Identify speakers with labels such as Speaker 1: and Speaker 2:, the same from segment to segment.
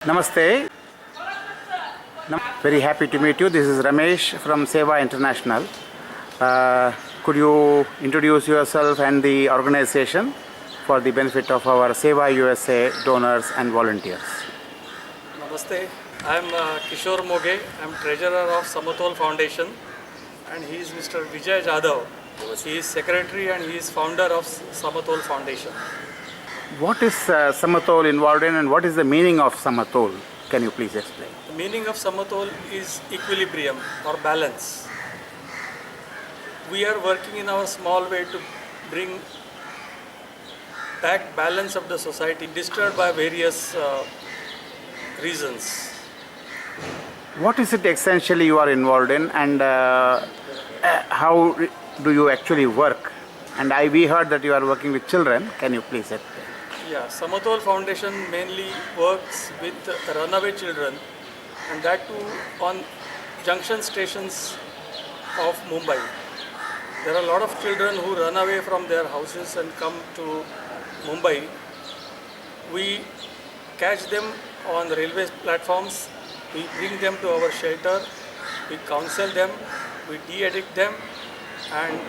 Speaker 1: Namaste. Very happy to meet you. This is Ramesh from Seva International. Could you introduce yourself and the organization for the benefit of our Seva USA donors and volunteers?
Speaker 2: Namaste. I am Kishore Moge. I am treasurer of Samatol Foundation, and he is Mr. Vijay Jadhav. He is secretary and he is founder of Samatol Foundation.
Speaker 1: What is Samatol involved in, and what is the meaning of Samatol? Can you please explain?
Speaker 2: The meaning of Samatol is equilibrium or balance. We are working in our small way to bring back balance of the society disturbed by various reasons.
Speaker 1: What is it essentially you are involved in, and how do you actually work? And we heard that you are working with children. Can you please explain?
Speaker 2: Yeah, Samatol Foundation mainly works with runaway children, and that too on junction stations of Mumbai. There are a lot of children who run away from their houses and come to Mumbai. We catch them on the railway platforms, we bring them to our shelter, we counsel them, we de-addict them, and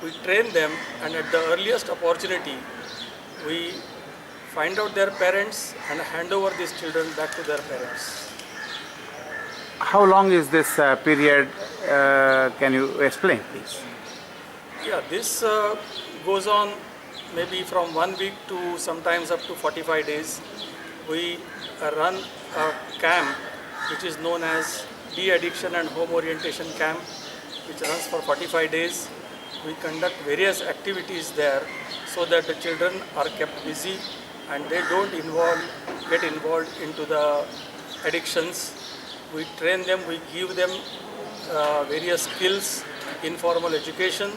Speaker 2: we train them, and at the earliest opportunity we find out their parents and hand over these children back to their parents.
Speaker 1: How long is this period? Can you explain, please?
Speaker 2: Yeah, this goes on maybe from 1 week to sometimes up to 45 days. We run a camp which is known as De-Addiction and Home Orientation Camp, which runs for 45 days. We conduct various activities there so that the children are kept busy and they don't get involved into the addictions. We train them, we give them various skills, informal education,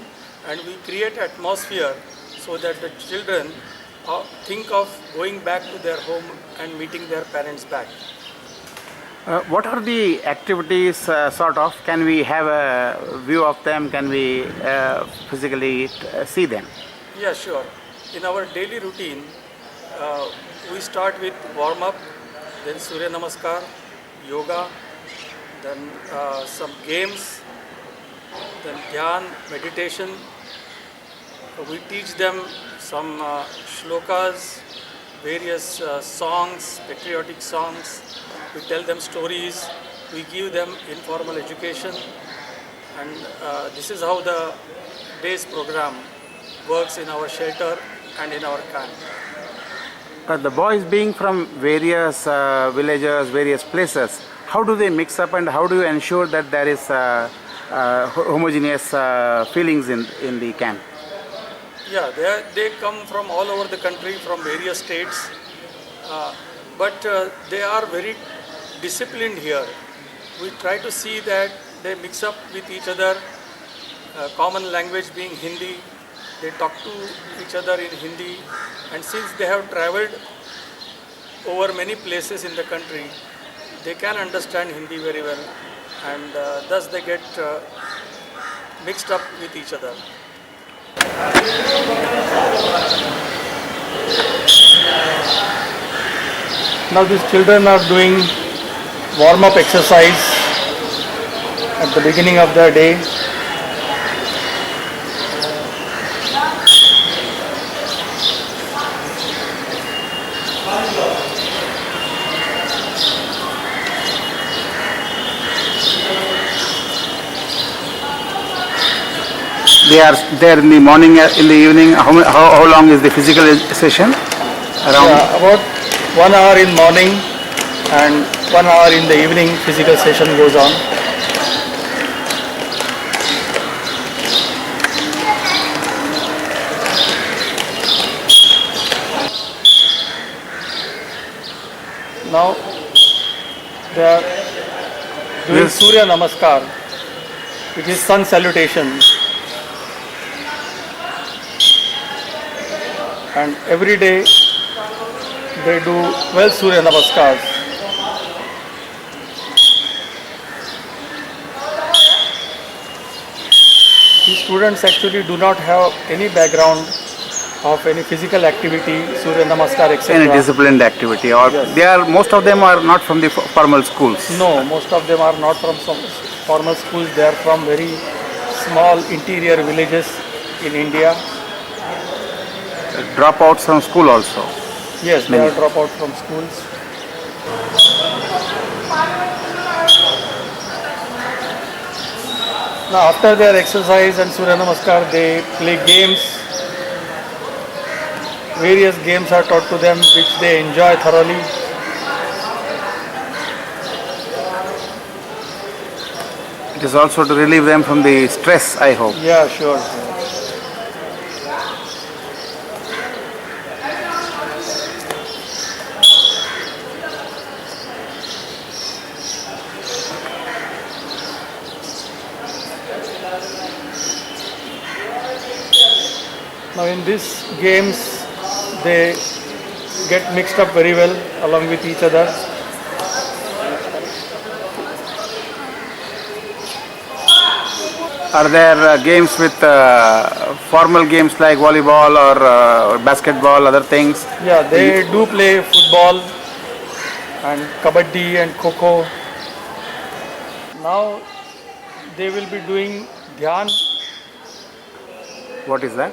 Speaker 2: and we create atmosphere so that the children think of going back to their home and meeting their parents back.
Speaker 1: What are the activities, sort of? Can we have a view of them? Can we physically see them?
Speaker 2: Yeah, sure. In our daily routine, we start with warm-up, then Surya Namaskar, yoga, then some games, then dhyan, meditation. We teach them some shlokas, various songs, patriotic songs. We tell them stories. We give them informal education. And this is how the day's program works in our shelter and in our camp.
Speaker 1: The boys being from various villages, various places, how do they mix up, and how do you ensure that there is homogeneous feelings in the camp?
Speaker 2: Yeah, they come from all over the country, from various states, but they are very disciplined here. We try to see that they mix up with each other, common language being Hindi. They talk to each other in Hindi, and since they have traveled over many places in the country, they can understand Hindi very well, and thus they get mixed up with each other. Now these children are doing warm-up exercise at the beginning of the day.
Speaker 1: They are there in the morning, in the evening. How long is the physical session? Around?
Speaker 2: Yeah, about 1 hour in morning and 1 hour in the evening physical session goes on. Now they are doing Surya Namaskar, which is sun salutation. And every day they do 12 Surya Namaskars. These students actually do not have any background of any physical activity, Surya Namaskar, etc.
Speaker 1: Any disciplined activity, or
Speaker 2: Yes.
Speaker 1: they are, most of them are not from the formal schools.
Speaker 2: No, most of them are not from some formal schools. They are from very small interior villages in India.
Speaker 1: Dropouts from school also.
Speaker 2: Yes, they are dropout from schools. Now, after their exercise and Surya Namaskar, they play games. Various games are taught to them which they enjoy thoroughly.
Speaker 1: It is also to relieve them from the stress, I hope.
Speaker 2: Yeah, sure. Now in these games, they get mixed up very well along with each other.
Speaker 1: Are there games with formal games like volleyball or basketball, other things?
Speaker 2: Yeah, they do play football and kabaddi and kho. Now they will be doing dhyan.
Speaker 1: What is that?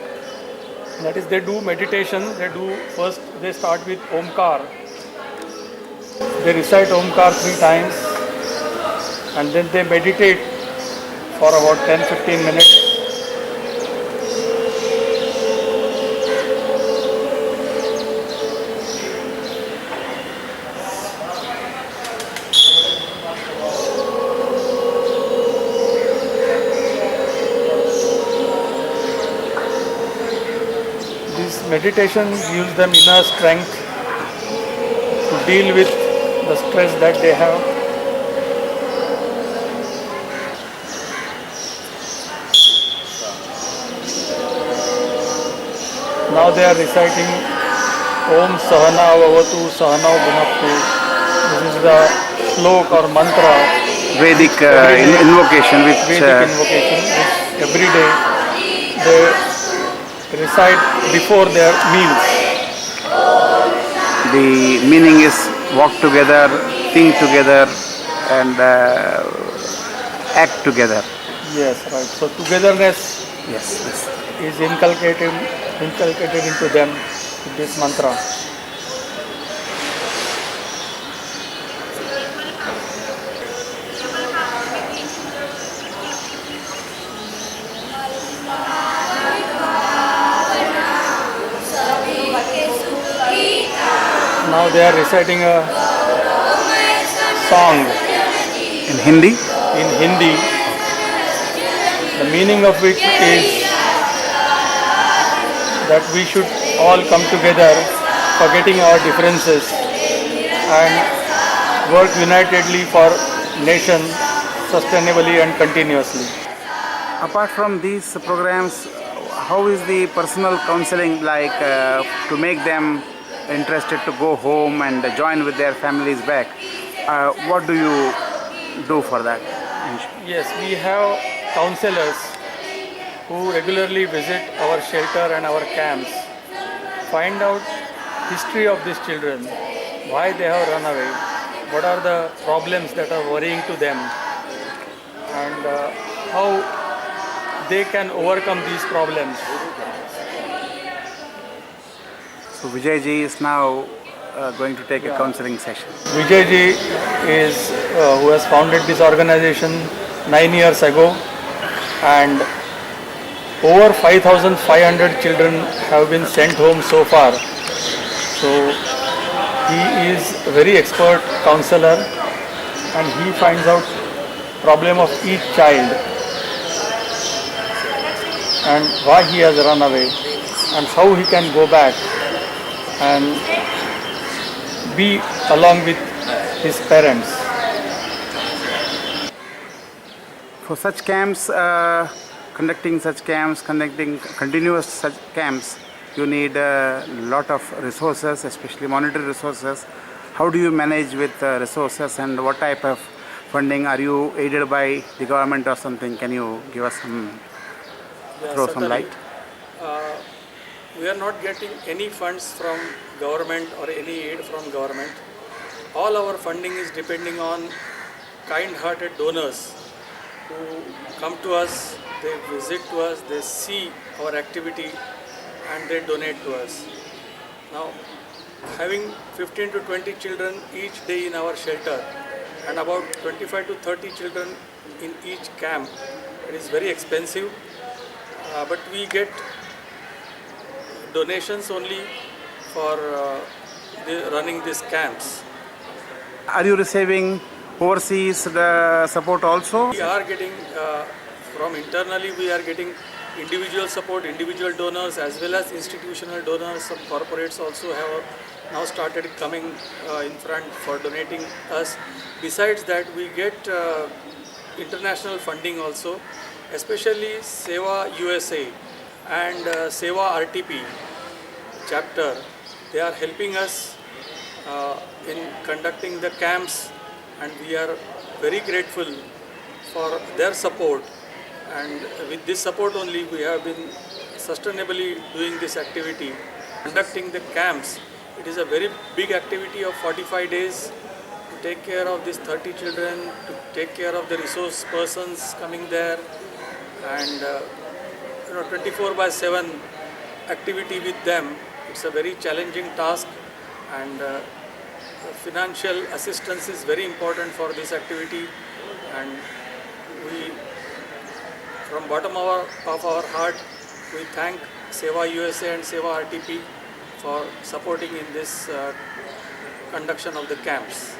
Speaker 2: That is, they do meditation. They start with Omkar. They recite Omkar 3 times and then they meditate for about 10-15 minutes. This meditation gives them inner strength to deal with the stress that they have. Now they are reciting Om Sahana Vavatu Sahana Bhunaktu. This is the slok or mantra,
Speaker 1: Vedic invocation, which
Speaker 2: Vedic invocation, which every day they recite before their meals.
Speaker 1: the meaning is walk together, think together, and act together.
Speaker 2: Yes, right. So togetherness
Speaker 1: Yes, yes.
Speaker 2: is inculcated into them with this mantra. Now they are reciting a song
Speaker 1: In Hindi,
Speaker 2: in Hindi, the meaning of which is that we should all come together, forgetting our differences, and work unitedly for nation sustainably and continuously.
Speaker 1: apart from these programs, how is the personal counseling like to make them interested to go home and join with their families back? What do you do for that?
Speaker 2: Yes, we have counselors who regularly visit our shelter and our camps, find out history of these children, why they have run away, what are the problems that are worrying to them, and how they can overcome these problems.
Speaker 1: So Vijay ji is now going to take a counseling session.
Speaker 2: Vijay ji is who has founded this organization 9 years ago, and over 5,500 children have been sent home so far. So he is a very expert counselor, and he finds out problem of each child and why he has run away and how he can go back and be along with his parents.
Speaker 1: For such camps, conducting continuous such camps, you need a lot of resources, especially monetary resources. How do you manage with resources, and what type of funding? Are you aided by the government or something? Can you give us some, throw some
Speaker 2: Certainly.
Speaker 1: light?
Speaker 2: we are not getting any funds from government or any aid from government. All our funding is depending on kind-hearted donors who come to us, they visit to us, they see our activity and they donate to us. Now, having 15 to 20 children each day in our shelter and about 25 to 30 children in each camp, it is very expensive, but we get donations only for running these camps.
Speaker 1: Are you receiving overseas the support also?
Speaker 2: We are getting from internally, we are getting individual support, individual donors as well as institutional donors. Some corporates also have now started coming in front for donating us. Besides that, we get international funding also, especially Seva USA and Seva RTP chapter. They are helping us in conducting the camps, and we are very grateful for their support. And with this support only, we have been sustainably doing this activity, conducting the camps. It is a very big activity of 45 days to take care of these 30 children, to take care of the resource persons coming there, and 24/7 activity with them. It's a very challenging task, and financial assistance is very important for this activity, and we, from bottom of our heart, we thank Seva USA and Seva RTP for supporting in this conduction of the camps.